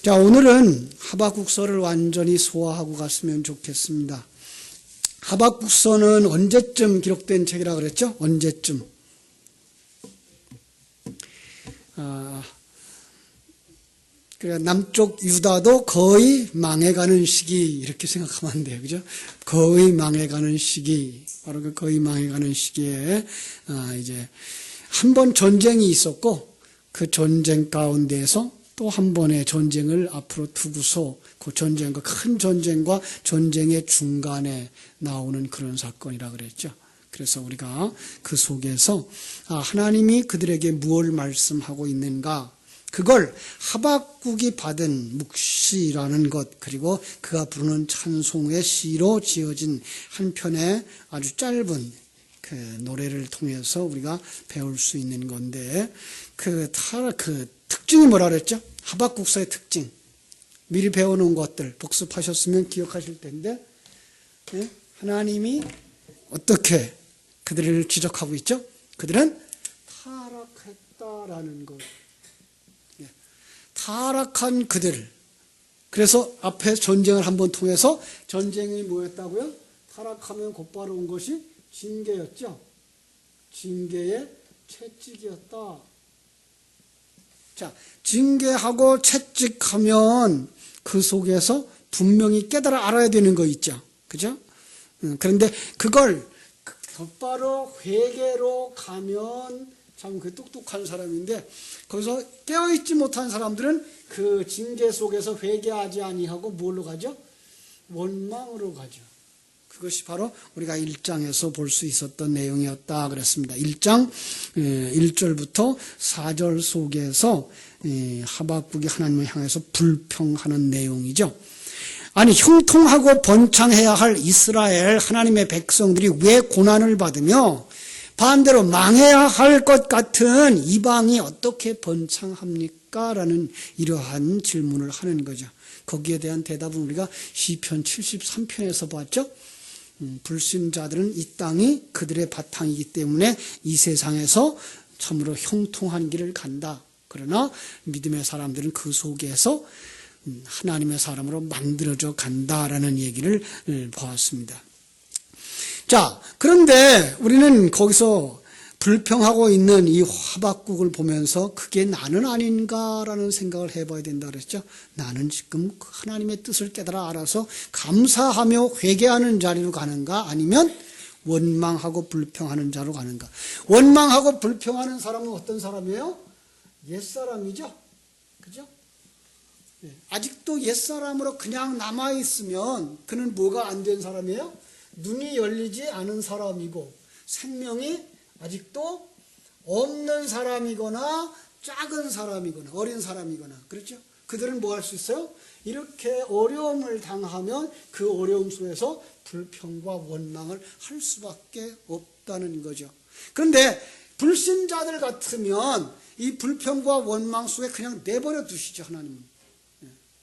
자, 오늘은 하박국서를 완전히 소화하고 갔으면 좋겠습니다. 하박국서는 언제쯤 기록된 책이라 그랬죠? 언제쯤? 남쪽 유다도 거의 망해가는 시기, 이렇게 생각하면 안 돼요. 그죠? 거의 망해가는 시기, 바로 그 거의 망해가는 시기에, 이제, 한 번 전쟁이 있었고, 그 전쟁 가운데에서 또 한 번의 전쟁을 앞으로 두고서 그 전쟁과, 큰 전쟁과 전쟁의 중간에 나오는 그런 사건이라 그랬죠. 그래서 우리가 그 속에서, 하나님이 그들에게 무엇을 말씀하고 있는가, 그걸 하박국이 받은 묵시라는 것, 그리고 그가 부르는 찬송의 시로 지어진 한 편의 아주 짧은 그 노래를 통해서 우리가 배울 수 있는 건데, 그 특징이 뭐라 그랬죠? 하박국서의 특징. 미리 배워놓은 것들 복습하셨으면 기억하실 텐데, 하나님이 어떻게 그들을 지적하고 있죠? 그들은 타락했다라는 것. 타락한 그들. 그래서 앞에 전쟁을 한번 통해서 전쟁이 뭐였다고요? 타락하면 곧바로 온 것이 징계였죠. 징계의 채찍이었다. 자, 징계하고 채찍하면 그 속에서 분명히 깨달아 알아야 되는 거 있죠. 그죠? 그런데 그걸 곧바로 회개로 가면 참 그 똑똑한 사람인데, 거기서 깨어있지 못한 사람들은 그 징계 속에서 회개하지 아니하고 뭘로 가죠? 원망으로 가죠. 그것이 바로 우리가 1장에서 볼 수 있었던 내용이었다 그랬습니다. 1장 1절부터 4절 속에서 하박국이 하나님을 향해서 불평하는 내용이죠. 아니, 형통하고 번창해야 할 이스라엘 하나님의 백성들이 왜 고난을 받으며 반대로 망해야 할 것 같은 이방이 어떻게 번창합니까? 라는 이러한 질문을 하는 거죠. 거기에 대한 대답은 우리가 시편 73편에서 봤죠. 불신자들은 이 땅이 그들의 바탕이기 때문에 이 세상에서 참으로 형통한 길을 간다. 그러나 믿음의 사람들은 그 속에서 하나님의 사람으로 만들어져 간다라는 얘기를 보았습니다. 자, 그런데 우리는 거기서 불평하고 있는 이 하박국을 보면서 그게 나는 아닌가라는 생각을 해봐야 된다 그랬죠. 나는 지금 하나님의 뜻을 깨달아 알아서 감사하며 회개하는 자리로 가는가, 아니면 원망하고 불평하는 자로 가는가. 원망하고 불평하는 사람은 어떤 사람이에요? 옛사람이죠. 그죠? 아직도 옛사람으로 그냥 남아있으면 그는 뭐가 안 된 사람이에요? 눈이 열리지 않은 사람이고 생명이 아직도 없는 사람이거나 작은 사람이거나 어린 사람이거나, 그렇죠? 그들은 뭐 할 수 있어요? 이렇게 어려움을 당하면 그 어려움 속에서 불평과 원망을 할 수밖에 없다는 거죠. 그런데 불신자들 같으면 이 불평과 원망 속에 그냥 내버려 두시죠, 하나님은.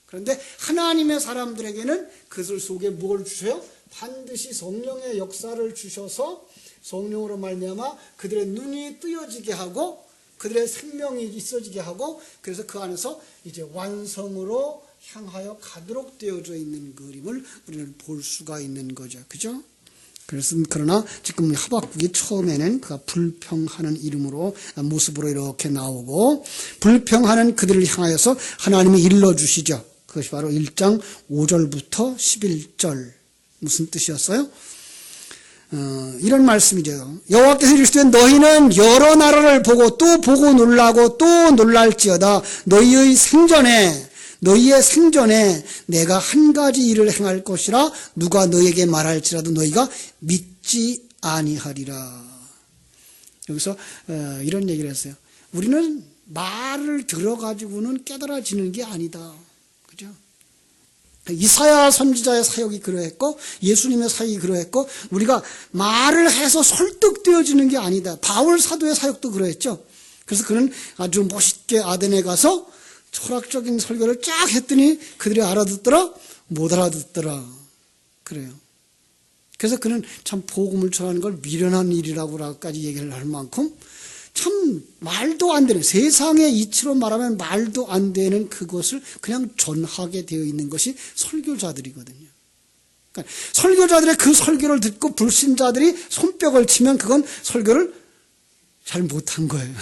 그런데 하나님의 사람들에게는 그들 속에 뭘 주셔요? 반드시 성령의 역사를 주셔서 성령으로 말미암아 그들의 눈이 뜨여지게 하고 그들의 생명이 있어지게 하고, 그래서 그 안에서 이제 완성으로 향하여 가도록 되어져 있는 그림을 우리는 볼 수가 있는 거죠. 그죠? 그러나 지금 하박국이 처음에는 그가 불평하는 모습으로 이렇게 나오고, 불평하는 그들을 향하여서 하나님이 일러주시죠. 그것이 바로 1장 5절부터 11절. 무슨 뜻이었어요? 이런 말씀이죠. 여호와께서 이르시되 너희는 여러 나라를 보고 또 보고 놀라고 또 놀랄지어다. 너희의 생전에 내가 한 가지 일을 행할 것이라 누가 너희에게 말할지라도 너희가 믿지 아니하리라. 여기서 이런 얘기를 했어요. 우리는 말을 들어가지고는 깨달아지는 게 아니다. 그죠? 이사야 선지자의 사역이 그러했고 예수님의 사역이 그러했고, 우리가 말을 해서 설득되어지는 게 아니다. 바울 사도의 사역도 그러했죠. 그래서 그는 아주 멋있게 아덴에 가서 철학적인 설교를 쫙 했더니 그들이 알아듣더라? 못 알아듣더라. 그래요. 그래서 그는 참 복음을 전하는 걸 미련한 일이라고까지 얘기를 할 만큼 참 말도 안 되는, 세상의 이치로 말하면 말도 안 되는 그것을 그냥 전하게 되어 있는 것이 설교자들이거든요. 그러니까 설교자들의 그 설교를 듣고 불신자들이 손뼉을 치면 그건 설교를 잘 못한 거예요.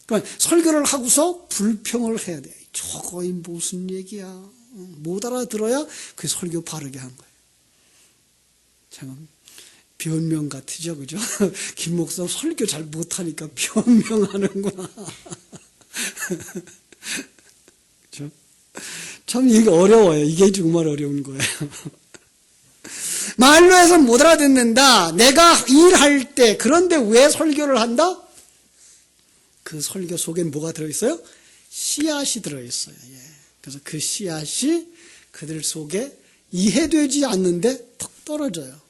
그러니까 설교를 하고서 불평을 해야 돼. 저거 무슨 얘기야. 못 알아들어야 그 설교 바르게 한 거예요. 참 변명 같으죠, 그죠? 김 목사 설교 잘 못하니까 변명하는구나. 그죠? 참 이게 어려워요. 이게 정말 어려운 거예요. 말로 해서 못 알아듣는다. 내가 일할 때, 그런데 왜 설교를 한다? 그 설교 속엔 뭐가 들어있어요? 씨앗이 들어있어요. 예. 그래서 그 씨앗이 그들 속에 이해되지 않는데 턱 떨어져요.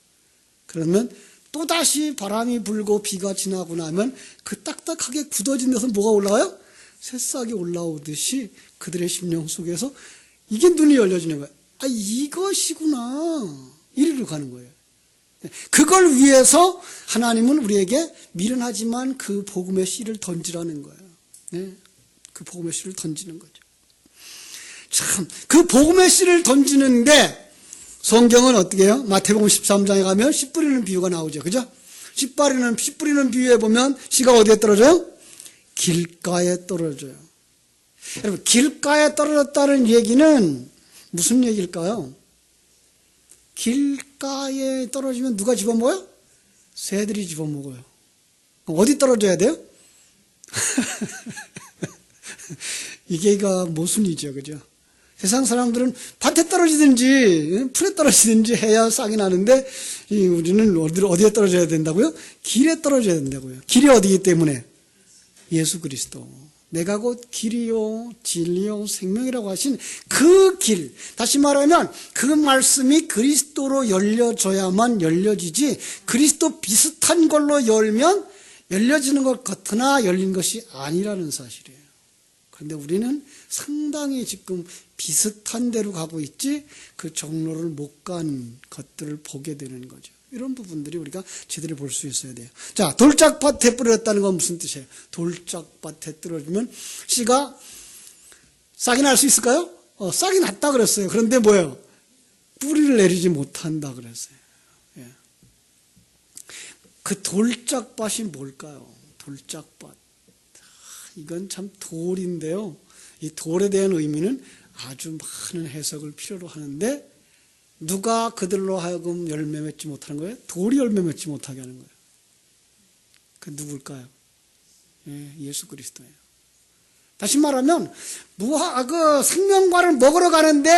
그러면 또다시 바람이 불고 비가 지나고 나면 그 딱딱하게 굳어진 데서 뭐가 올라와요? 새싹이 올라오듯이 그들의 심령 속에서 이게 눈이 열려지는 거예요. 아, 이것이구나. 이리로 가는 거예요. 그걸 위해서 하나님은 우리에게 미련하지만 그 복음의 씨를 던지라는 거예요. 네? 그 복음의 씨를 던지는 거죠. 참, 그 복음의 씨를 던지는데 성경은 어떻게 해요? 마태복음 13장에 가면 씨 뿌리는 비유가 나오죠. 그죠? 씨 뿌리는 비유에 보면 씨가 어디에 떨어져요? 길가에 떨어져요. 여러분, 길가에 떨어졌다는 얘기는 무슨 얘기일까요? 길가에 떨어지면 누가 집어먹어요? 새들이 집어먹어요. 어디 떨어져야 돼요? 이게가 모순이죠. 그죠? 세상 사람들은 밭에 떨어지든지 풀에 떨어지든지 해야 싹이 나는데 우리는 어디에 떨어져야 된다고요? 길에 떨어져야 된다고요. 길이 어디이기 때문에? 예수 그리스도. 내가 곧 길이요 진리요 생명이라고 하신 그 길. 다시 말하면 그 말씀이 그리스도로 열려져야만 열려지지 그리스도 비슷한 걸로 열면 열려지는 것 같으나 열린 것이 아니라는 사실이에요. 그런데 우리는 상당히 지금 비슷한 데로 가고 있지 그 정로를 못 간 것들을 보게 되는 거죠. 이런 부분들이 우리가 제대로 볼 수 있어야 돼요. 자, 돌짝밭에 뿌렸다는 건 무슨 뜻이에요? 돌짝밭에 떨어지면 씨가 싹이 날 수 있을까요? 싹이 났다 그랬어요. 그런데 뭐예요? 뿌리를 내리지 못한다 그랬어요. 예. 그 돌짝밭이 뭘까요? 돌짝밭. 이건 참 돌인데요. 이 돌에 대한 의미는 아주 많은 해석을 필요로 하는데 누가 그들로 하여금 열매 맺지 못하는 거예요? 돌이 열매 맺지 못하게 하는 거예요. 그 누굴까요? 예, 예수 그리스도예요. 다시 말하면 그 생명과를 먹으러 가는데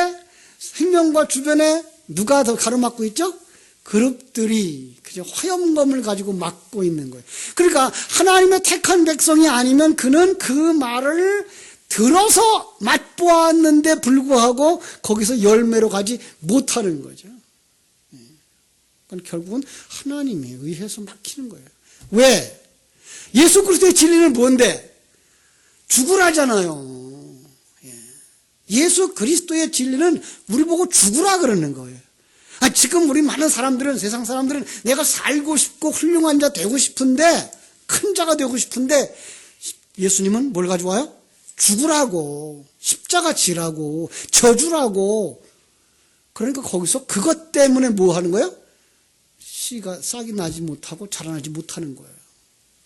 생명과 주변에 누가 더 가로막고 있죠? 그룹들이 그저 화염검을 가지고 막고 있는 거예요. 그러니까 하나님의 택한 백성이 아니면 그는 그 말을 들어서 맛보았는데 불구하고 거기서 열매로 가지 못하는 거죠. 그건 결국은 하나님에 의해서 막히는 거예요. 왜? 예수 그리스도의 진리는 뭔데? 죽으라잖아요. 예수 그리스도의 진리는 우리 보고 죽으라 그러는 거예요. 지금 우리 많은 사람들은, 세상 사람들은 내가 살고 싶고 훌륭한 자 되고 싶은데, 큰 자가 되고 싶은데, 예수님은 뭘 가져와요? 죽으라고, 십자가 지라고, 저주라고. 그러니까 거기서 그것 때문에 뭐 하는 거예요? 씨가 싹이 나지 못하고 자라나지 못하는 거예요.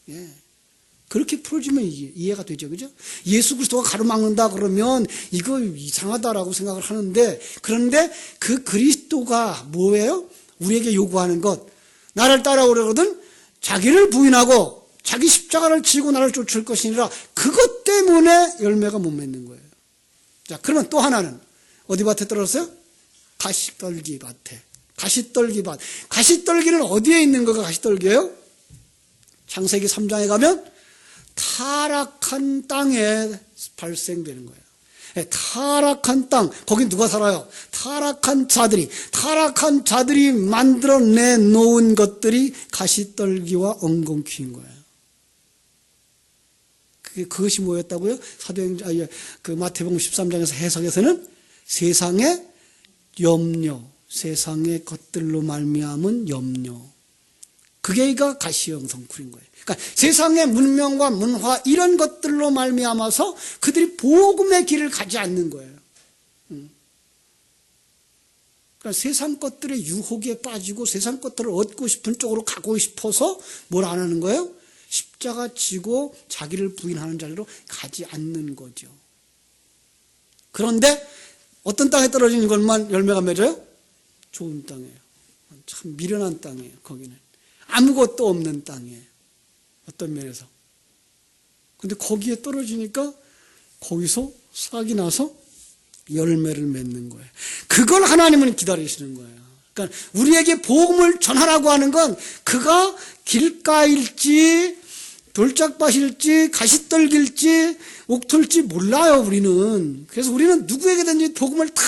예. 그렇게 풀어지면 이해가 되죠. 그죠? 예수 그리스도가 가로막는다 그러면 이거 이상하다라고 생각을 하는데, 그런데 그 그리스도가 뭐예요? 우리에게 요구하는 것. 나를 따라오려거든 자기를 부인하고 자기 십자가를 지고 나를 쫓을 것이 아니라 그것 때문에 열매가 못 맺는 거예요. 자, 그러면 또 하나는 어디 밭에 떨어졌어요? 가시떨기 밭에. 가시떨기밭. 가시떨기는 어디에 있는 거가 가시떨기예요? 창세기 3장에 가면 타락한 땅에 발생되는 거예요. 타락한 땅, 거기 누가 살아요? 타락한 자들이 만들어내 놓은 것들이 가시떨기와 엉겅퀴인 거예요. 그것이 뭐였다고요? 그 마태복음 13장에서 해석에서는 세상의 염려, 세상의 것들로 말미암은 염려. 그게가 가시형 성쿨인 거예요. 그러니까 세상의 문명과 문화 이런 것들로 말미암아서 그들이 복음의 길을 가지 않는 거예요. 그러니까 세상 것들의 유혹에 빠지고 세상 것들을 얻고 싶은 쪽으로 가고 싶어서 뭘 안 하는 거예요? 십자가 지고 자기를 부인하는 자리로 가지 않는 거죠. 그런데 어떤 땅에 떨어진 것만 열매가 맺어요? 좋은 땅이에요. 참 미련한 땅이에요. 거기는 아무것도 없는 땅이에요. 어떤 면에서. 근데 거기에 떨어지니까 거기서 싹이 나서 열매를 맺는 거예요. 그걸 하나님은 기다리시는 거예요. 그러니까 우리에게 복음을 전하라고 하는 건 그가 길가일지 돌짝밭일지 가시떨기일지 옥토일지 몰라요. 우리는. 그래서 우리는 누구에게든지 복음을 다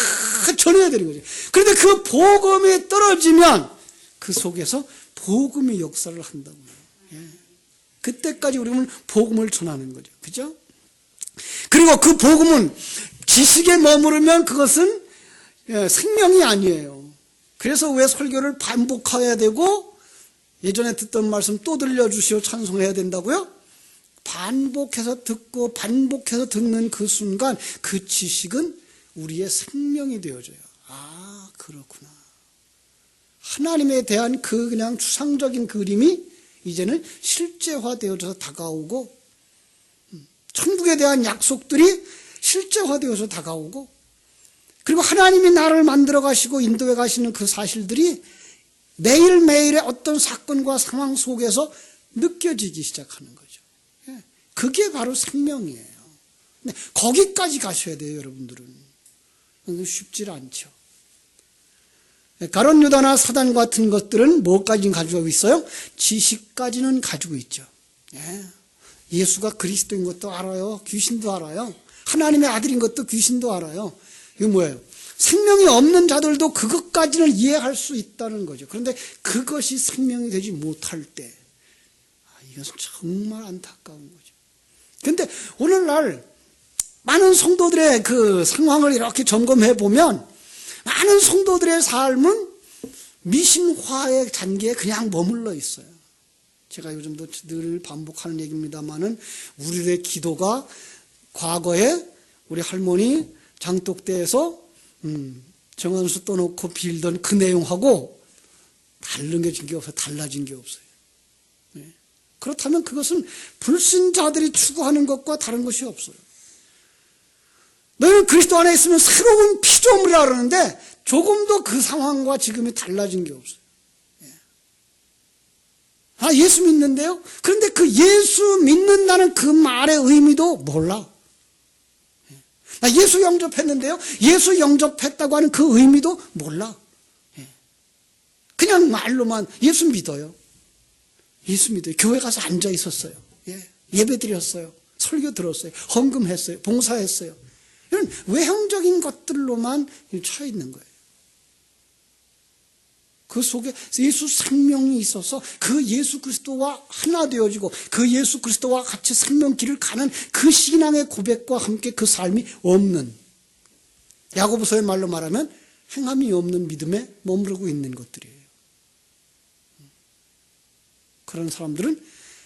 전해야 되는 거죠. 그런데 그 복음이 떨어지면 그 속에서 복음의 역사를 한다고요. 예. 그때까지 우리는 복음을 전하는 거죠. 그죠? 그리고 그 복음은 지식에 머무르면 그것은 생명이 아니에요. 그래서 왜 설교를 반복해야 되고 예전에 듣던 말씀 또 들려주시오 찬송해야 된다고요? 반복해서 듣고 반복해서 듣는 그 순간 그 지식은 우리의 생명이 되어져요. 아, 그렇구나. 하나님에 대한 그 그냥 추상적인 그림이 이제는 실제화되어져서 다가오고 천국에 대한 약속들이 실제화되어서 다가오고 그리고 하나님이 나를 만들어 가시고 인도해 가시는 그 사실들이 매일매일의 어떤 사건과 상황 속에서 느껴지기 시작하는 거죠. 그게 바로 생명이에요. 거기까지 가셔야 돼요, 여러분들은. 쉽지 않죠. 가룟 유다나 사단 같은 것들은 뭐까지 가지고 있어요? 지식까지는 가지고 있죠. 예수가 그리스도인 것도 알아요. 귀신도 알아요. 하나님의 아들인 것도 귀신도 알아요. 이거 뭐예요? 생명이 없는 자들도 그것까지는 이해할 수 있다는 거죠. 그런데 그것이 생명이 되지 못할 때 이것은 정말 안타까운 거죠. 그런데 오늘날 많은 성도들의 그 상황을 이렇게 점검해 보면 많은 성도들의 삶은 미신화의 단계에 그냥 머물러 있어요. 제가 요즘도 늘 반복하는 얘기입니다만은 우리의 기도가 과거에 우리 할머니 장독대에서 정한수 떠놓고 빌던 그 내용하고 다른 게 없어요. 달라진 게 없어요. 그렇다면 그것은 불신자들이 추구하는 것과 다른 것이 없어요. 너희는 그리스도 안에 있으면 새로운 피조물이라 그러는데 조금도 그 상황과 지금이 달라진 게 없어요. 아, 예수 믿는데요? 그런데 그 예수 믿는다는 그 말의 의미도 몰라. 나 예수 영접했는데요? 예수 영접했다고 하는 그 의미도 몰라. 그냥 말로만 예수 믿어요. 예수 믿어요. 교회 가서 앉아 있었어요. 예배 드렸어요. 설교 들었어요. 헌금했어요. 봉사했어요. 이런 외형적인 것들로만 차 있는 거예요. 그 속에 예수 생명이 있어서 그 예수 그리스도와 하나 되어지고 그 예수 그리스도와 같이 생명길을 가는 그 신앙의 고백과 함께 그 삶이 없는, 야고보서의 말로 말하면 행함이 없는 믿음에 머무르고 있는 것들이에요. 그런 사람들은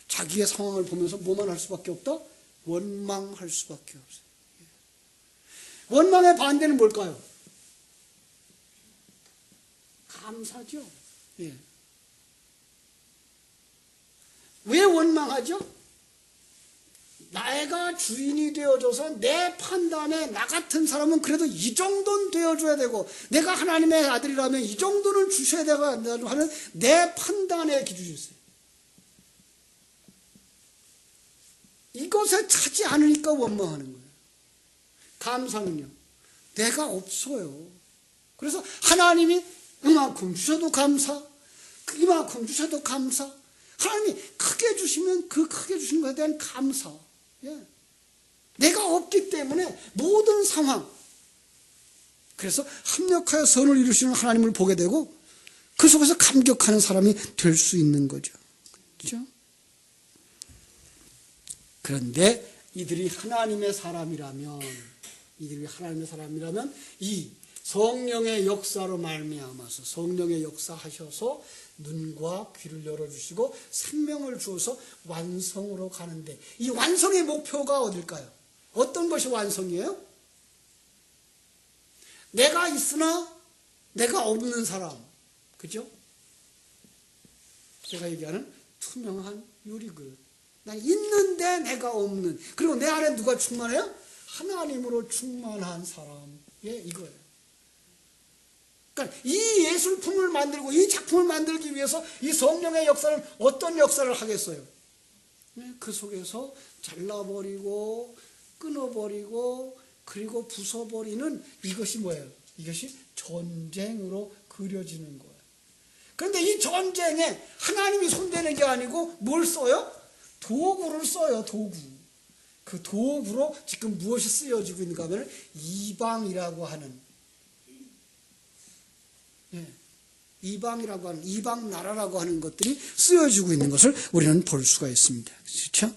자기의 상황을 보면서 뭐만 할 수밖에 없다? 원망할 수밖에 없어요. 원망의 반대는 뭘까요? 감사죠. 왜 원망하죠? 내가 주인이 되어줘서 내 판단에 나 같은 사람은 그래도 이 정도는 되어줘야 되고 내가 하나님의 아들이라면 이 정도는 주셔야 되고 하는 내 판단의 기준이 있어요. 이것에 차지 않으니까 원망하는 거예요. 감사는요, 내가 없어요. 그래서 하나님이 이만큼 주셔도 감사, 이만큼 주셔도 감사. 하나님이 크게 주시면 그 크게 주신 것에 대한 감사. 내가 없기 때문에 모든 상황, 그래서 합력하여 선을 이루시는 하나님을 보게 되고 그 속에서 감격하는 사람이 될 수 있는 거죠. 그렇죠? 그런데 이들이 하나님의 사람이라면 이 성령의 역사로 말미암아서 성령의 역사하셔서 눈과 귀를 열어주시고 생명을 주어서 완성으로 가는데 이 완성의 목표가 어딜까요? 어떤 것이 완성이에요? 내가 있으나 내가 없는 사람, 그죠? 제가 얘기하는 투명한 유리그릇. 난 있는데 내가 없는. 그리고 내 안에 누가 충만해요? 하나님으로 충만한 사람. 예, 이거예요. 그러니까 이 예술품을 만들고 이 작품을 만들기 위해서 이 성령의 역사는 어떤 역사를 하겠어요? 그 속에서 잘라버리고 끊어버리고 그리고 부숴버리는 이것이 뭐예요? 이것이 전쟁으로 그려지는 거예요. 그런데 이 전쟁에 하나님이 손대는 게 아니고 뭘 써요? 도구를 써요. 도구. 그 도구로 지금 무엇이 쓰여지고 있는가 하면 이방이라고 하는, 이방이라고 하는, 이방 나라라고 하는 것들이 쓰여지고 있는 것을 우리는 볼 수가 있습니다. 그렇죠?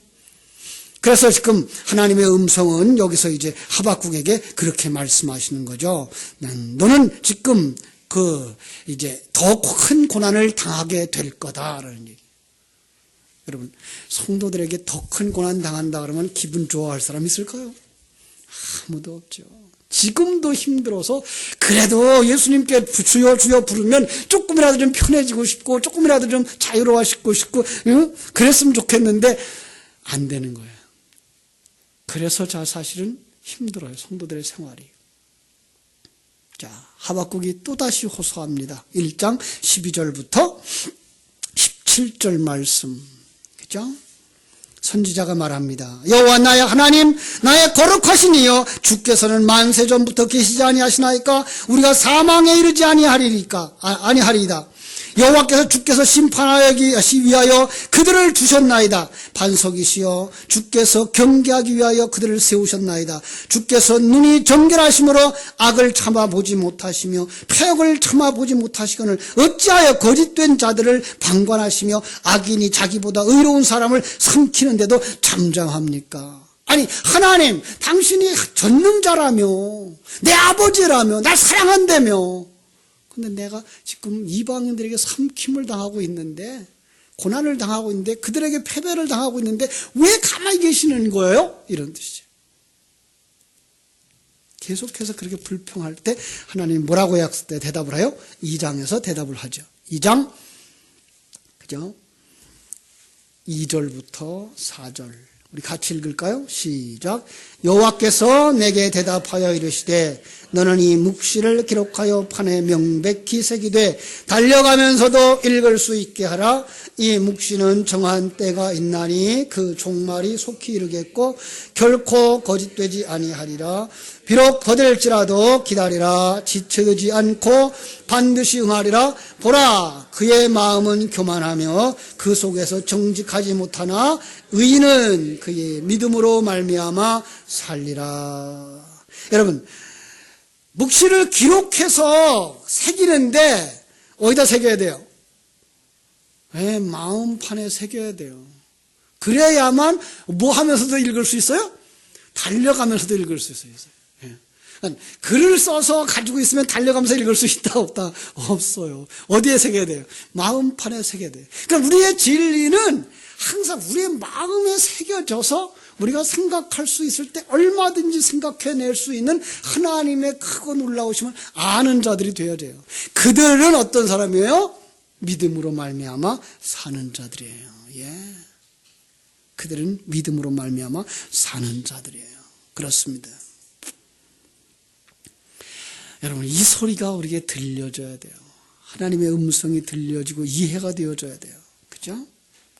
그래서 지금 하나님의 음성은 여기서 이제 하박국에게 그렇게 말씀하시는 거죠. 너는 지금 이제 더 큰 고난을 당하게 될 거다라는 얘기. 여러분, 성도들에게 더 큰 고난 당한다 그러면 기분 좋아할 사람 있을까요? 아무도 없죠. 지금도 힘들어서 그래도 예수님께 주여 주여 부르면 조금이라도 좀 편해지고 싶고 조금이라도 좀 자유로워지고 싶고 그랬으면 좋겠는데 안 되는 거예요. 그래서 사실은 힘들어요. 성도들의 생활이. 자, 하박국이 또다시 호소합니다. 1장 12절부터 17절 말씀. 그죠? 선지자가 말합니다. 여호와 나의 하나님, 나의 거룩하신 이여, 주께서는 만세 전부터 계시지 아니하시나이까? 우리가 사망에 이르지 아니하리이다. 여호와께서 주께서 심판하기 위하여 그들을 두셨나이다. 반석이시여, 주께서 경계하기 위하여 그들을 세우셨나이다. 주께서 눈이 정결하심으로 악을 참아보지 못하시며 패역을 참아보지 못하시거늘 어찌하여 거짓된 자들을 방관하시며 악인이 자기보다 의로운 사람을 삼키는데도 잠잠합니까? 아니, 하나님, 당신이 전능자라며, 내 아버지라며, 날 사랑한다며, 근데 내가 지금 이방인들에게 삼킴을 당하고 있는데, 고난을 당하고 있는데, 그들에게 패배를 당하고 있는데 왜 가만히 계시는 거예요? 이런 뜻이죠. 계속해서 그렇게 불평할 때 하나님이 뭐라고 대답을 해요? 2장에서 대답을 하죠. 2장, 그죠? 2절부터 4절. 우리 같이 읽을까요? 시작. 여호와께서 내게 대답하여 이르시되 너는 이 묵시를 기록하여 판에 명백히 새기되 달려가면서도 읽을 수 있게 하라. 이 묵시는 정한 때가 있나니 그 종말이 속히 이르겠고 결코 거짓되지 아니하리라. 비록 더딜지라도 기다리라. 지체되지 않고 반드시 응하리라. 보라, 그의 마음은 교만하며 그 속에서 정직하지 못하나 의인은 그의 믿음으로 말미암아 살리라. 여러분, 묵시를 기록해서 새기는데 어디다 새겨야 돼요? 마음판에 새겨야 돼요. 그래야만 뭐 하면서도 읽을 수 있어요? 달려가면서도 읽을 수 있어요. 글을 써서 가지고 있으면 달려가면서 읽을 수 있다 없다? 없어요. 어디에 새겨야 돼요? 마음판에 새겨야 돼요. 그러니까 우리의 진리는 항상 우리의 마음에 새겨져서 우리가 생각할 수 있을 때 얼마든지 생각해낼 수 있는 하나님의 크고 놀라우심을 아는 자들이 되어야 돼요. 그들은 어떤 사람이에요? 믿음으로 말미암아 사는 자들이에요. 예, 그들은 믿음으로 말미암아 사는 자들이에요. 그렇습니다. 여러분, 이 소리가 우리에게 들려줘야 돼요. 하나님의 음성이 들려지고 이해가 되어져야 돼요. 그죠?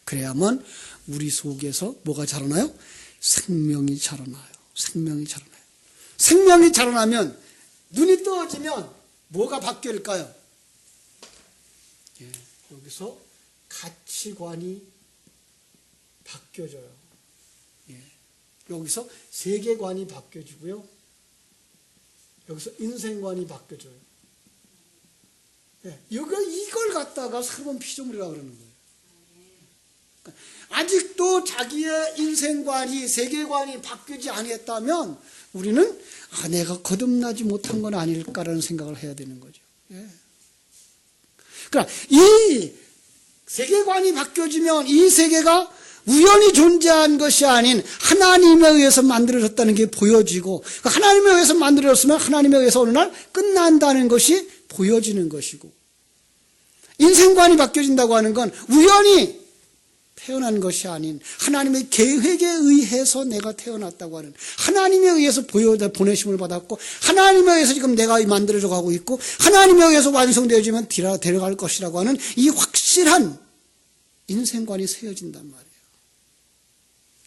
그래야만 우리 속에서 뭐가 자라나요? 생명이 자라나요. 생명이 자라나요. 생명이 자라나면 눈이 떠지면 뭐가 바뀔까요? 예, 여기서 가치관이 바뀌어져요. 예, 여기서 세계관이 바뀌어지고요. 여기서 인생관이 바뀌어져요. 예, 이걸 갖다가 새로운 피조물이라고 그러는 거예요. 아직도 자기의 인생관이, 세계관이 바뀌지 아니했다면 우리는 내가 거듭나지 못한 건 아닐까라는 생각을 해야 되는 거죠. 예. 그러니까 이 세계관이 바뀌어지면 이 세계가 우연히 존재한 것이 아닌 하나님에 의해서 만들어졌다는 게 보여지고, 하나님에 의해서 만들어졌으면 하나님에 의해서 어느 날 끝난다는 것이 보여지는 것이고, 인생관이 바뀌어진다고 하는 건 우연히 태어난 것이 아닌 하나님의 계획에 의해서 내가 태어났다고 하는, 하나님에 의해서 보내심을 받았고, 하나님에 의해서 지금 내가 만들어져 가고 있고, 하나님에 의해서 완성되어지면 데려갈 것이라고 하는 이 확실한 인생관이 세워진단 말이에요.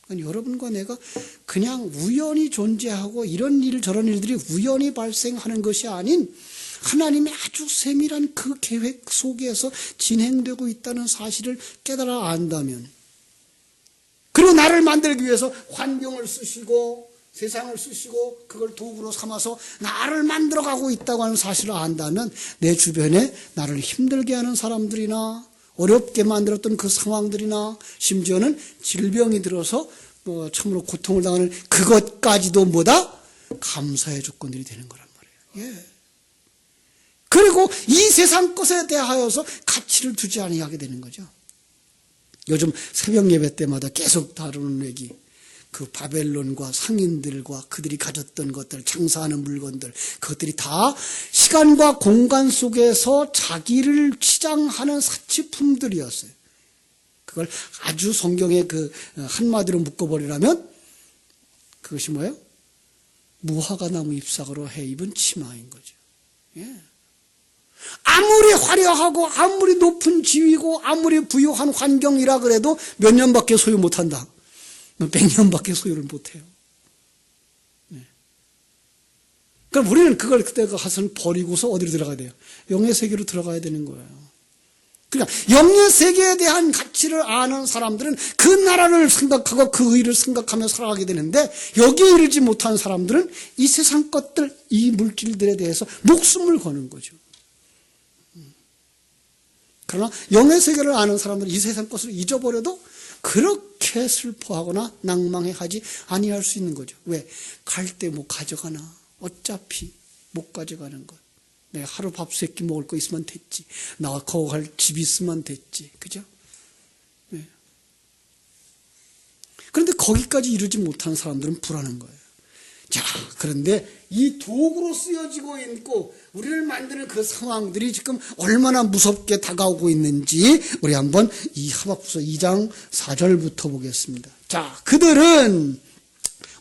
그러니까 여러분과 내가 그냥 우연히 존재하고 이런 일 저런 일들이 우연히 발생하는 것이 아닌 하나님의 아주 세밀한 그 계획 속에서 진행되고 있다는 사실을 깨달아 안다면, 그리고 나를 만들기 위해서 환경을 쓰시고 세상을 쓰시고 그걸 도구로 삼아서 나를 만들어가고 있다고 하는 사실을 안다면, 내 주변에 나를 힘들게 하는 사람들이나 어렵게 만들었던 그 상황들이나 심지어는 질병이 들어서 참으로 고통을 당하는 그것까지도 뭐다? 감사의 조건들이 되는 거란 말이에요. 예. 그리고 이 세상 것에 대하여서 가치를 두지 아니하게 되는 거죠. 요즘 새벽 예배 때마다 계속 다루는 얘기, 그 바벨론과 상인들과 그들이 가졌던 것들, 장사하는 물건들, 그것들이 다 시간과 공간 속에서 자기를 치장하는 사치품들이었어요. 그걸 아주 성경에 그 한마디로 묶어버리라면 그것이 뭐예요? 무화과 나무 잎사귀로 해 입은 치마인 거죠. 예. 아무리 화려하고 아무리 높은 지위고 아무리 부유한 환경이라 그래도 몇 년밖에 소유 못한다. 100년밖에 소유를 못해요. 네. 그럼 우리는 그걸 그때 가서는 버리고서 어디로 들어가야 돼요? 영의 세계로 들어가야 되는 거예요. 그러니까 영의 세계에 대한 가치를 아는 사람들은 그 나라를 생각하고 그 의를 생각하며 살아가게 되는데, 여기에 이르지 못한 사람들은 이 세상 것들, 이 물질들에 대해서 목숨을 거는 거죠. 그러나 영의 세계를 아는 사람들은 이 세상 것을 잊어버려도 그렇게 슬퍼하거나 낭망해하지 아니할 수 있는 거죠. 왜? 갈 때 뭐 가져가나? 어차피 못 가져가는 것. 내가 하루 밥 세 끼 먹을 거 있으면 됐지. 나 거기 갈 집 있으면 됐지. 그죠? 네. 그런데 거기까지 이루지 못한 사람들은 불안한 거예요. 자, 그런데 이 도구로 쓰여지고 있고 우리를 만드는 그 상황들이 지금 얼마나 무섭게 다가오고 있는지 우리 한번 이 하박국서 2장 4절부터 보겠습니다. 자, 그들은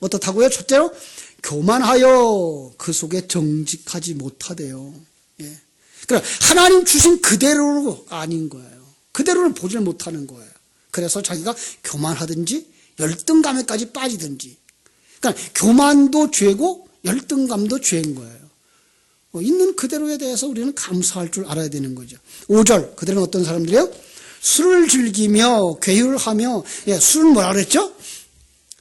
어떻다고요? 첫째로 교만하여 그 속에 정직하지 못하대요. 예. 그러니까 하나님 주신 그대로 아닌 거예요. 그대로를 보질 못하는 거예요. 그래서 자기가 교만하든지 열등감에까지 빠지든지. 그러니까 교만도 죄고 열등감도 죄인 거예요. 있는 그대로에 대해서 우리는 감사할 줄 알아야 되는 거죠. 5절, 그들은 어떤 사람들이에요? 술을 즐기며 괴율하며, 예, 술은 뭐라 그랬죠?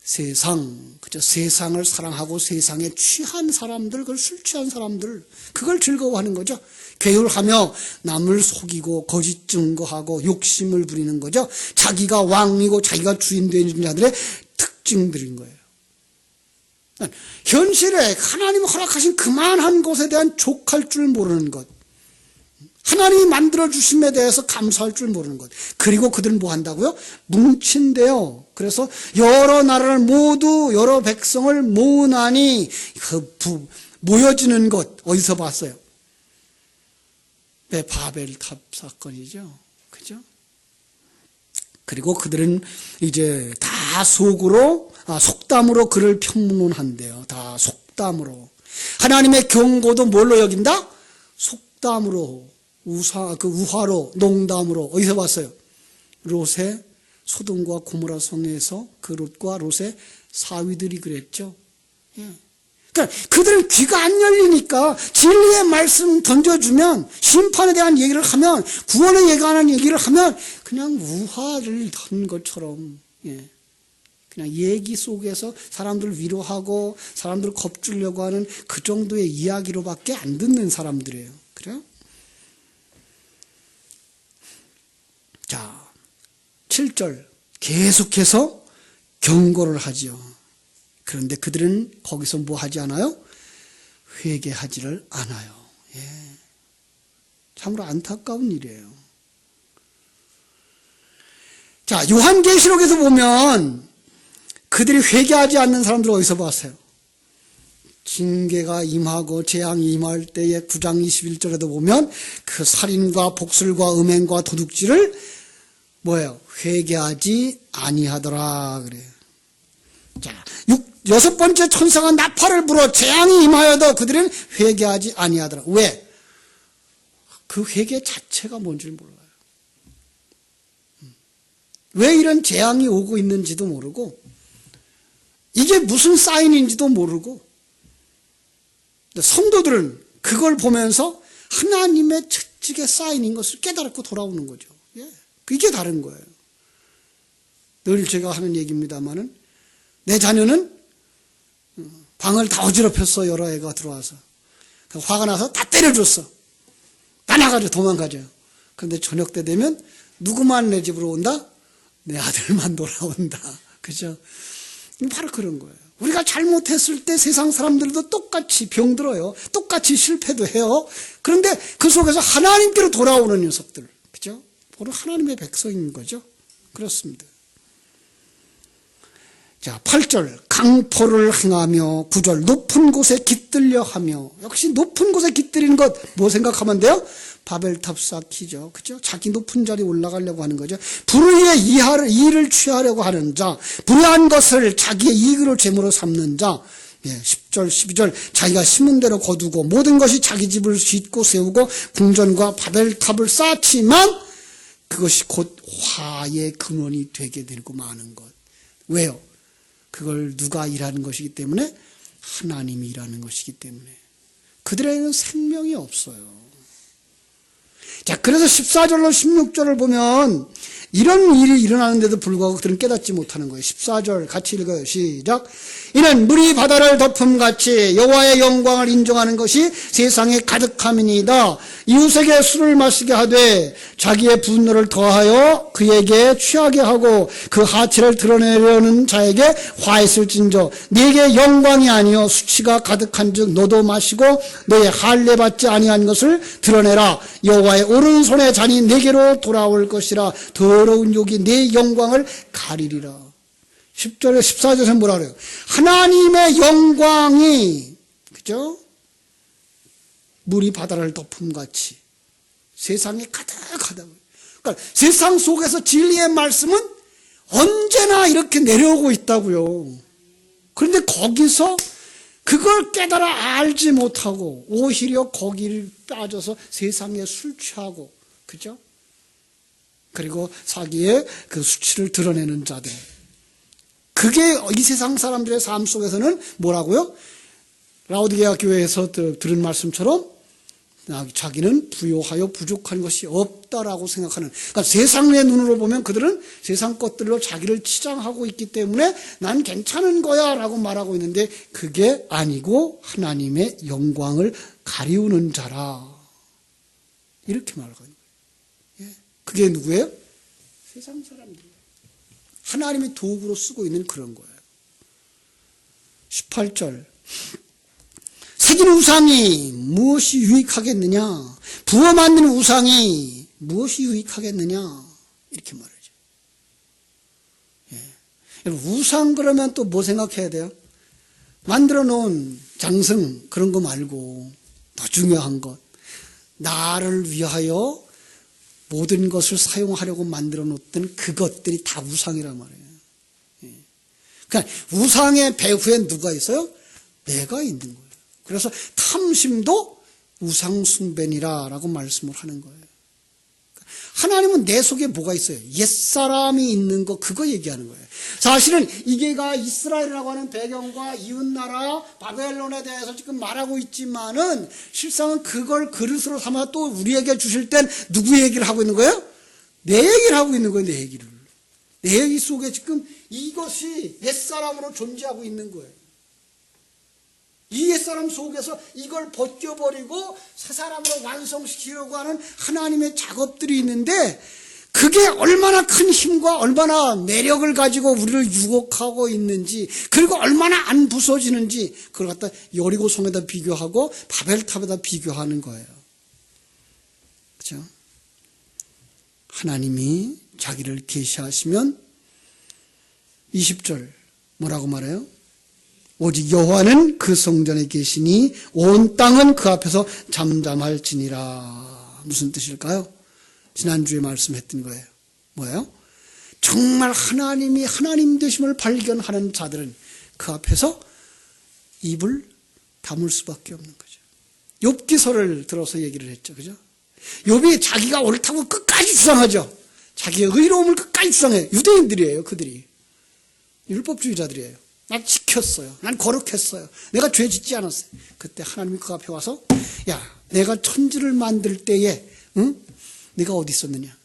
세상, 그죠? 세상을 사랑하고 세상에 취한 사람들, 그걸 술 취한 사람들, 그걸 즐거워하는 거죠. 괴율하며 남을 속이고 거짓 증거하고 욕심을 부리는 거죠. 자기가 왕이고 자기가 주인 되는 자들의 특징들인 거예요. 현실에 하나님이 허락하신 그만한 것에 대한 족할 줄 모르는 것, 하나님이 만들어주심에 대해서 감사할 줄 모르는 것. 그리고 그들은 뭐 한다고요? 뭉친대요. 그래서 여러 나라를 모두 여러 백성을 모으나니 모여지는 것 어디서 봤어요? 네, 바벨탑 사건이죠. 그죠? 그리고 그들은 이제 다 속담으로 그를 평론한대요. 다 속담으로. 하나님의 경고도 뭘로 여긴다? 속담으로, 우화로, 농담으로. 어디서 봤어요? 롯의 소돔과 고모라 성에서 그 롯과 롯의 사위들이 그랬죠. 예. 그러니까 그들은 귀가 안 열리니까 진리의 말씀 던져주면, 심판에 대한 얘기를 하면, 구원에 관한 얘기를 하면 그냥 우화를 던 것처럼, 예, 그냥 얘기 속에서 사람들 위로하고 사람들 겁주려고 하는 그 정도의 이야기로밖에 안 듣는 사람들이에요. 그래요? 자, 7절 계속해서 경고를 하죠. 그런데 그들은 거기서 뭐 하지 않아요? 회개하지를 않아요. 예. 참으로 안타까운 일이에요. 자, 요한계시록에서 보면 그들이 회개하지 않는 사람들 어디서 봤어요? 징계가 임하고 재앙이 임할 때에 9장 21절에도 보면 그 살인과 복술과 음행과 도둑질을 뭐예요? 회개하지 아니하더라 그래요. 자, 여섯 번째 천사가 나팔을 불어 재앙이 임하여도 그들은 회개하지 아니하더라. 왜? 그 회개 자체가 뭔지를 몰라요. 왜 이런 재앙이 오고 있는지도 모르고 이게 무슨 사인인지도 모르고 성도들은 그걸 보면서 하나님의 채찍의 사인인 것을 깨달고 돌아오는 거죠. 예. 이게 다른 거예요. 늘 제가 하는 얘기입니다만은 내 자녀는 방을 다 어지럽혔어. 여러 애가 들어와서. 화가 나서 다 때려줬어. 다 나가죠. 도망가죠. 그런데 저녁 때 되면 누구만 내 집으로 온다? 내 아들만 돌아온다. 그죠? 바로 그런 거예요. 우리가 잘못했을 때 세상 사람들도 똑같이 병들어요. 똑같이 실패도 해요. 그런데 그 속에서 하나님께로 돌아오는 녀석들. 그죠? 바로 하나님의 백성인 거죠. 그렇습니다. 자, 8절 강포를 행하며 9절 높은 곳에 깃들려 하며 역시 높은 곳에 깃들이는 것 뭐 생각하면 돼요? 바벨탑 쌓기죠. 그죠? 자기 높은 자리에 올라가려고 하는 거죠. 불의의 이의를 취하려고 하는 자, 불의한 것을 자기의 이익으로 재물로 삼는 자. 예, 10절, 12절 자기가 심은 대로 거두고 모든 것이 자기 집을 짓고 세우고 궁전과 바벨탑을 쌓지만 그것이 곧 화의 근원이 되게 되고 마는 것. 왜요? 그걸 누가 일하는 것이기 때문에 하나님이 일하는 것이기 때문에 그들에게는 생명이 없어요. 자, 그래서 14절로 16절을 보면 이런 일이 일어나는데도 불구하고 그들은 깨닫지 못하는 거예요. 14절 같이 읽어요. 시작. 이는 물이 바다를 덮음같이 여호와의 영광을 인정하는 것이 세상에 가득함이니이다. 이웃에게 술을 마시게 하되 자기의 분노를 더하여 그에게 취하게 하고 그 하체를 드러내려는 자에게 화했을진저 네게 영광이 아니요 수치가 가득한즉 너도 마시고 너의 할례 받지 아니한 것을 드러내라. 여호와의 오른손에 잔이 네게로 돌아올 것이라. 더러운 욕이 네 영광을 가리리라. 10절에 14절에 뭐라 그래요? 하나님의 영광이 그죠? 물이 바다를 덮음같이 세상에 가득하다. 그러니까 세상 속에서 진리의 말씀은 언제나 이렇게 내려오고 있다고요. 그런데 거기서 그걸 깨달아 알지 못하고 오히려 거기를 빠져서 세상에 술 취하고 그죠? 그리고 자기의 그 수치를 드러내는 자들. 그게 이 세상 사람들의 삶 속에서는 뭐라고요? 라오디게아 교회에서 들은 말씀처럼 자기는 부요하여 부족한 것이 없다라고 생각하는. 그러니까 세상의 눈으로 보면 그들은 세상 것들로 자기를 치장하고 있기 때문에 난 괜찮은 거야 라고 말하고 있는데 그게 아니고 하나님의 영광을 가리우는 자라. 이렇게 말하고 있는 거예요. 예. 그게 누구예요? 세상 사람들. 하나님이 도구로 쓰고 있는 그런 거예요. 18절. 새긴 우상이 무엇이 유익하겠느냐? 부어 만든 우상이 무엇이 유익하겠느냐? 이렇게 말하죠. 예. 여러분, 우상 그러면 또 뭐 생각해야 돼요? 만들어 놓은 장승 그런 거 말고 더 중요한 것. 나를 위하여 모든 것을 사용하려고 만들어 놓던 그것들이 다 우상이란 말이에요. 예. 그러니까 우상의 배후에 누가 있어요? 내가 있는 거예요. 그래서 탐심도 우상숭배니라라고 말씀을 하는 거예요. 하나님은 내 속에 뭐가 있어요? 옛사람이 있는 거 그거 얘기하는 거예요. 사실은 이게가 이스라엘이라고 하는 배경과 이웃나라 바벨론에 대해서 지금 말하고 있지만은 실상은 그걸 그릇으로 삼아 또 우리에게 주실 땐 누구 얘기를 하고 있는 거예요? 내 얘기를 하고 있는 거예요. 내 얘기를. 내 얘기 속에 지금 이것이 옛사람으로 존재하고 있는 거예요. 이 옛사람 속에서 이걸 벗겨버리고 새 사람으로 완성시키려고 하는 하나님의 작업들이 있는데 그게 얼마나 큰 힘과 얼마나 매력을 가지고 우리를 유혹하고 있는지, 그리고 얼마나 안 부서지는지 그걸 갖다 여리고성에다 비교하고 바벨탑에다 비교하는 거예요. 그렇죠? 하나님이 자기를 계시하시면 20절 뭐라고 말해요? 오직 여호와는 그 성전에 계시니 온 땅은 그 앞에서 잠잠할지니라. 무슨 뜻일까요? 지난주에 말씀했던 거예요. 뭐예요? 정말 하나님이 하나님 되심을 발견하는 자들은 그 앞에서 입을 다물 수밖에 없는 거죠. 욥기서를 들어서 얘기를 했죠. 그죠? 욥이 자기가 옳다고 끝까지 주장하죠. 자기의 의로움을 끝까지 주장해요. 유대인들이에요. 그들이. 율법주의자들이에요. 난 지켰어요. 난 거룩했어요. 내가 죄 짓지 않았어요. 그때 하나님이 그 앞에 와서 야, 내가 천지를 만들 때에 네가 어디 있었느냐?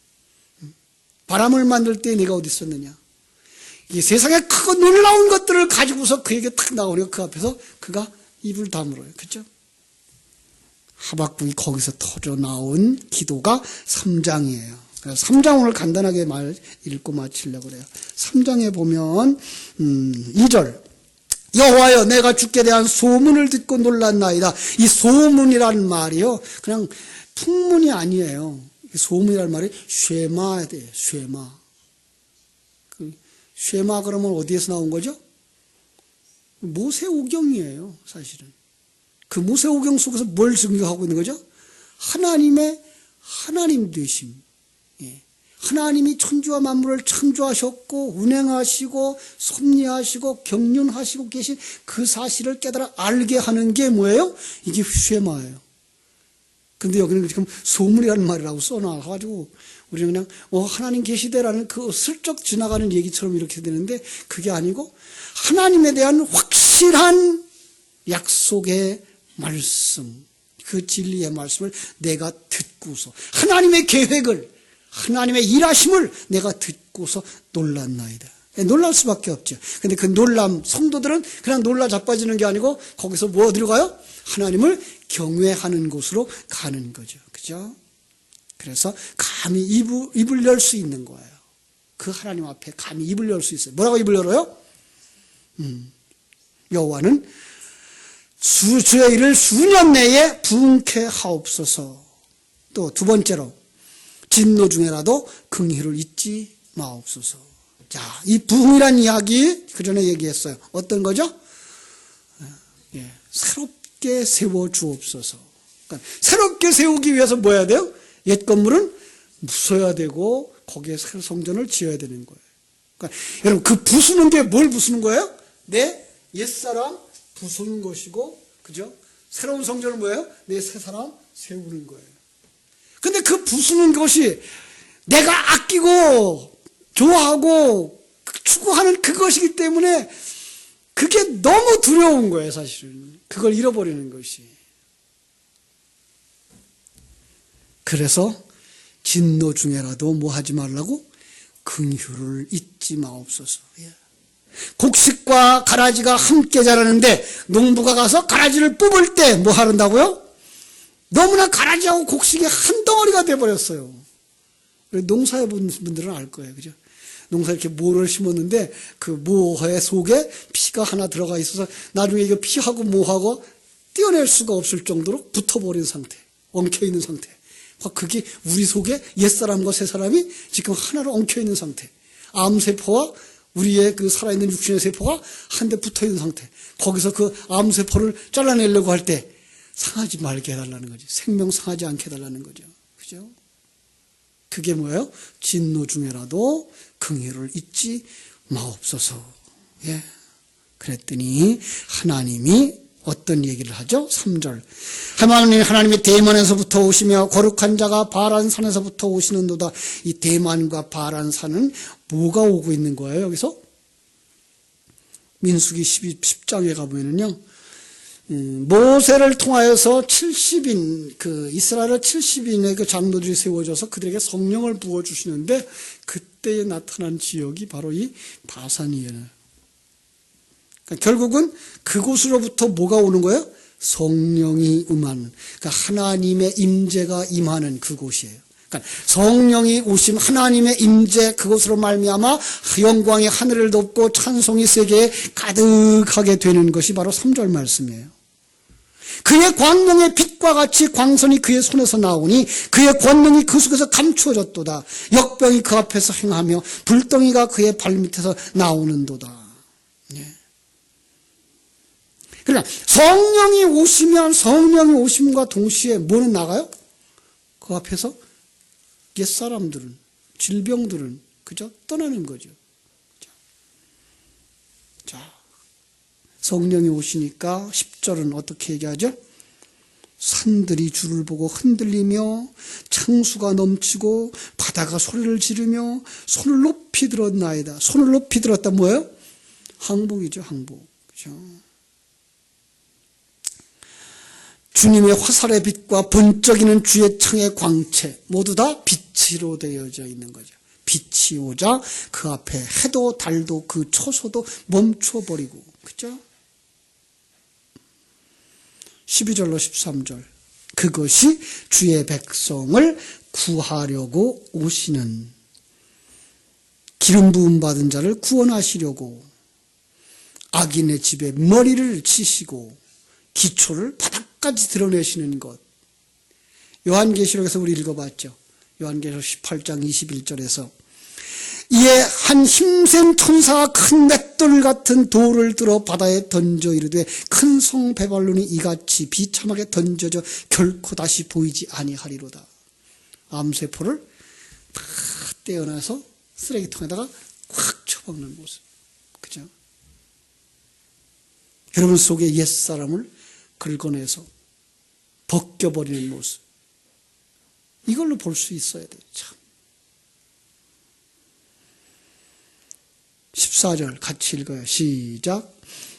바람을 만들 때에 네가 어디 있었느냐? 이 세상에 크고 놀라운 것들을 가지고서 그에게 탁 나오려 그 앞에서 그가 입을 다물어요. 그렇죠? 하박국이 거기서 터져 나온 기도가 3장이에요. 그래서 3장 오늘 간단하게 읽고 마치려고 그래요. 3장에 보면 2절 여호와여 내가 주께 대한 소문을 듣고 놀랐나이다. 이 소문이라는 말이요 그냥 풍문이 아니에요. 소문이라는 말이 쉐마야 돼요. 쉐마. 쉐마 그러면 어디에서 나온 거죠? 모세오경이에요. 사실은. 그 모세오경 속에서 뭘 증거하고 있는 거죠? 하나님의 하나님 되심. 하나님이 천지와 만물을 창조하셨고 운행하시고 섭리하시고 경륜하시고 계신 그 사실을 깨달아 알게 하는 게 뭐예요? 이게 쉐마예요. 근데 여기는 지금 소문이라는 말이라고 써놔가지고 우리는 그냥 하나님 계시대라는 그 슬쩍 지나가는 얘기처럼 이렇게 되는데 그게 아니고 하나님에 대한 확실한 약속의 말씀, 그 진리의 말씀을 내가 듣고서 하나님의 계획을 하나님의 일하심을 내가 듣고서 놀랐나이다. 놀랄 수밖에 없죠. 근데 그 놀람, 성도들은 그냥 놀라 자빠지는 게 아니고 거기서 뭐 어디로 가요? 하나님을 경외하는 곳으로 가는 거죠. 그죠? 그래서 감히 입을 열 수 있는 거예요. 그 하나님 앞에 감히 입을 열 수 있어요. 뭐라고 입을 열어요? 여호와는 주의 일을 수년 내에 부응케 하옵소서. 또 두 번째로 진노 중에라도 긍휼을 잊지 마옵소서. 자, 이 부흥이란 이야기 그 전에 얘기했어요. 어떤 거죠? 새롭게 세워 주옵소서. 그러니까 새롭게 세우기 위해서 뭐 해야 돼요? 옛 건물은 부숴야 되고 거기에 새 성전을 지어야 되는 거예요. 그러니까 여러분 그 부수는 게 뭘 부수는 거예요? 내 옛사람 부수는 것이고, 그죠? 새로운 성전은 뭐예요? 내 새사람 세우는 거예요. 근데 그 부수는 것이 내가 아끼고 좋아하고 추구하는 그것이기 때문에 그게 너무 두려운 거예요, 사실은. 그걸 잃어버리는 것이. 그래서 진노 중에라도 뭐 하지 말라고? 긍휼을 잊지 마옵소서. 곡식과 가라지가 함께 자라는데 농부가 가서 가라지를 뽑을 때 뭐 하는다고요? 너무나 가라지하고 곡식이 한 덩어리가 돼버렸어요. 농사해 본 분들은 알 거예요. 그죠? 농사 이렇게 모를 심었는데 그 모의 속에 피가 하나 들어가 있어서 나중에 이거 피하고 모하고 떼어낼 수가 없을 정도로 붙어버린 상태, 엉켜있는 상태. 그게 우리 속에 옛사람과 새사람이 지금 하나로 엉켜있는 상태. 암세포와 우리의 그 살아있는 육신의 세포가 한 대 붙어있는 상태. 거기서 그 암세포를 잘라내려고 할 때 상하지 말게 해달라는 거지. 생명 상하지 않게 해달라는 거죠. 그죠? 그게 뭐예요? 진노 중에라도 긍휼을 잊지 마옵소서. 예. 그랬더니 하나님이 어떤 얘기를 하죠? 3절. 하나님이 대만에서부터 오시며 거룩한 자가 바란산에서부터 오시는도다. 이 대만과 바란산은 뭐가 오고 있는 거예요? 여기서 민수기 10장에 가보면은요, 모세를 통하여서 70인, 그 이스라엘 70인의 그 장로들이 세워져서 그들에게 성령을 부어주시는데 그때에 나타난 지역이 바로 이 바산이에요. 그러니까 결국은 그곳으로부터 뭐가 오는 거예요? 성령이 임하는, 그러니까 하나님의 임재가 임하는 그곳이에요. 그러니까 성령이 오심, 하나님의 임재, 그것으로 말미암아 영광이 하늘을 덮고 찬송이 세계에 가득하게 되는 것이 바로 3절 말씀이에요. 그의 광명의 빛과 같이 광선이 그의 손에서 나오니 그의 권능이 그 속에서 감추어졌도다. 역병이 그 앞에서 행하며 불덩이가 그의 발밑에서 나오는도다. 예. 그러니까 성령이 오시면 성령이 오심과 동시에 뭐는 나가요? 그 앞에서 옛사람들은, 질병들은 그죠? 떠나는 거죠. 자, 성령이 오시니까 10절은 어떻게 얘기하죠? 산들이 주를 보고 흔들리며 창수가 넘치고 바다가 소리를 지르며 손을 높이 들었나이다. 손을 높이 들었다 뭐예요? 항복이죠, 항복. 그죠? 주님의 화살의 빛과 번쩍이는 주의 창의 광채 모두 다 빛으로 되어져 있는 거죠. 빛이 오자 그 앞에 해도 달도 그 초소도 멈춰버리고, 그죠? 12절로 13절 그것이 주의 백성을 구하려고 오시는, 기름 부음 받은 자를 구원하시려고 악인의 집에 머리를 치시고 기초를 바닥까지 드러내시는 것. 요한계시록에서 우리 읽어봤죠. 요한계시록 18장 21절에서 이에 한 힘센 천사가 큰 맷돌 같은 돌을 들어 바다에 던져 이르되 큰 성 베발론이 이같이 비참하게 던져져 결코 다시 보이지 아니하리로다. 암세포를 다 떼어내서 쓰레기통에다가 확 쳐박는 모습. 그죠? 여러분 속에 옛사람을 긁어내서 벗겨버리는 모습. 이걸로 볼 수 있어야 돼요. 참. 14절 같이 읽어요. 시작.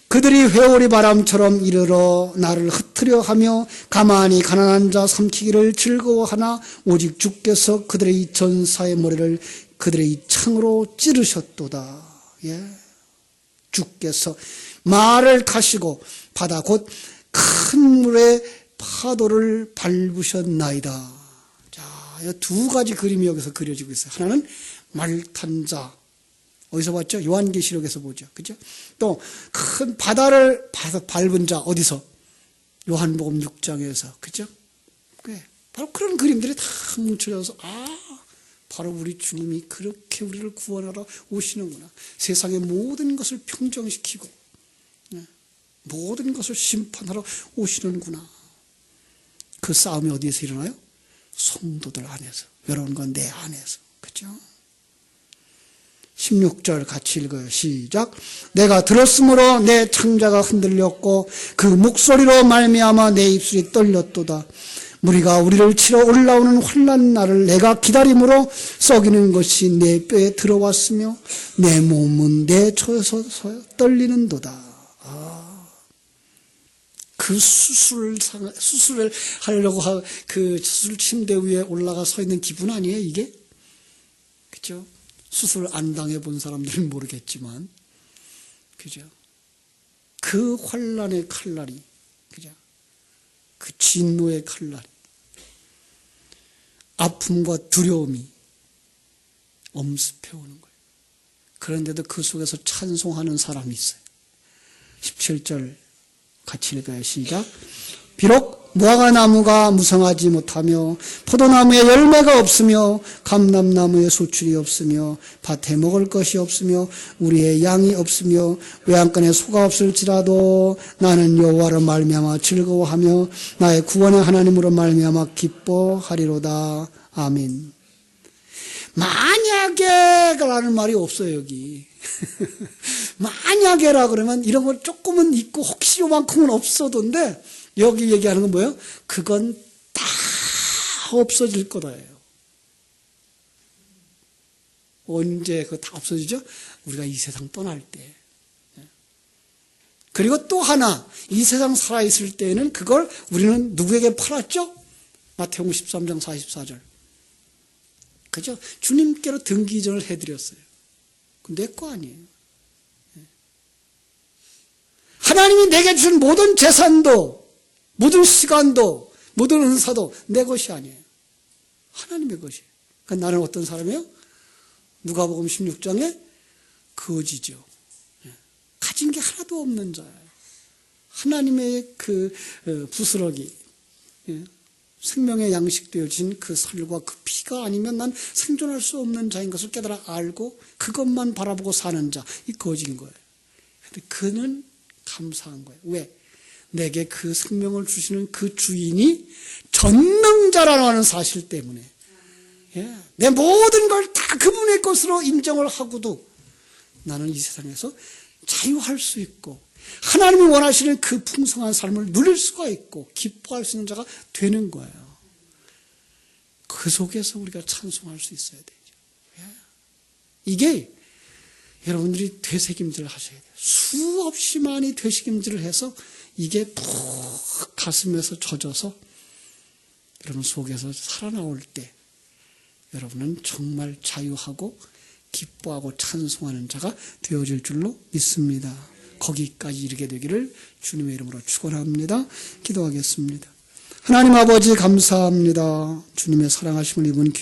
그들이 회오리 바람처럼 이르러 나를 흩으려 하며 가만히 가난한 자 삼키기를 즐거워하나 오직 주께서 그들의 이 전사의 머리를 그들의 이 창으로 찌르셨도다. 예. 주께서 말을 가시고 바다 곧 큰 물의 파도를 밟으셨나이다. 자, 두 가지 그림이 여기서 그려지고 있어요. 하나는 말탄 자. 어디서 봤죠? 요한계시록에서 보죠. 그죠? 또 큰 바다를 밟은 자 어디서? 요한복음 6장에서. 그죠? 바로 그런 그림들이 다 뭉쳐져서 바로 우리 주님이 그렇게 우리를 구원하러 오시는구나. 세상의 모든 것을 평정시키고 모든 것을 심판하러 오시는구나. 그 싸움이 어디에서 일어나요? 성도들 안에서. 여러분과 내 안에서. 그죠? 16절 같이 읽어요. 시작. 내가 들었으므로 내 창자가 흔들렸고 그 목소리로 말미암아 내 입술이 떨렸도다. 무리가 우리를 치러 올라오는 환난 날을 내가 기다림으로 썩이는 것이 내 뼈에 들어왔으며 내 몸은 내 처에서 떨리는도다. 그 수술을 하려고 그 수술 침대 위에 올라가 서 있는 기분 아니에요, 이게? 그죠? 수술 안 당해본 사람들은 모르겠지만, 그죠? 그 환난의 칼날이, 그죠? 그 진노의 칼날이, 아픔과 두려움이 엄습해 오는 거예요. 그런데도 그 속에서 찬송하는 사람이 있어요. 17절 같이 읽어요. 시작. 비록 무화과나무가 무성하지 못하며 포도나무에 열매가 없으며 감람나무에 소출이 없으며 밭에 먹을 것이 없으며 우리의 양이 없으며 외양간에 소가 없을지라도 나는 여호와로 말미암아 즐거워하며 나의 구원의 하나님으로 말미암아 기뻐하리로다. 아멘. 만약에라는 말이 없어요, 여기. 만약에라 그러면 이런 거 조금은 있고 혹시 요만큼은 없어도인데 여기 얘기하는 건 뭐예요? 그건 다 없어질 거다예요. 언제 그거 다 없어지죠? 우리가 이 세상 떠날 때. 그리고 또 하나, 이 세상 살아있을 때에는 그걸 우리는 누구에게 팔았죠? 마태복음 13장 44절. 그죠? 주님께로 등기이전을 해드렸어요. 내 거 아니에요. 하나님이 내게 준 모든 재산도, 모든 시간도, 모든 은사도 내 것이 아니에요. 하나님의 것이에요. 그러니까 나는 어떤 사람이에요? 누가복음 16장에 거지죠. 가진 게 하나도 없는 자예요. 하나님의 그 부스러기, 생명의 양식 되어진 그 살과 그 피가 아니면 난 생존할 수 없는 자인 것을 깨달아 알고 그것만 바라보고 사는 자, 이 거지인 거예요. 근데 그는 감사한 거예요. 왜? 내게 그 생명을 주시는 그 주인이 전능자라는 하는 사실 때문에, 내 모든 걸 다 그분의 것으로 인정을 하고도 나는 이 세상에서 자유할 수 있고 하나님이 원하시는 그 풍성한 삶을 누릴 수가 있고 기뻐할 수 있는 자가 되는 거예요. 그 속에서 우리가 찬송할 수 있어야 되죠. 이게 여러분들이 되새김질을 하셔야 돼요. 수없이 많이 되새김질을 해서 이게 푹 가슴에서 젖어서 여러분 속에서 살아나올 때 여러분은 정말 자유하고 기뻐하고 찬송하는 자가 되어질 줄로 믿습니다. 거기까지 이르게 되기를 주님의 이름으로 축원합니다. 기도하겠습니다. 하나님 아버지 감사합니다. 주님의 사랑하심을 입은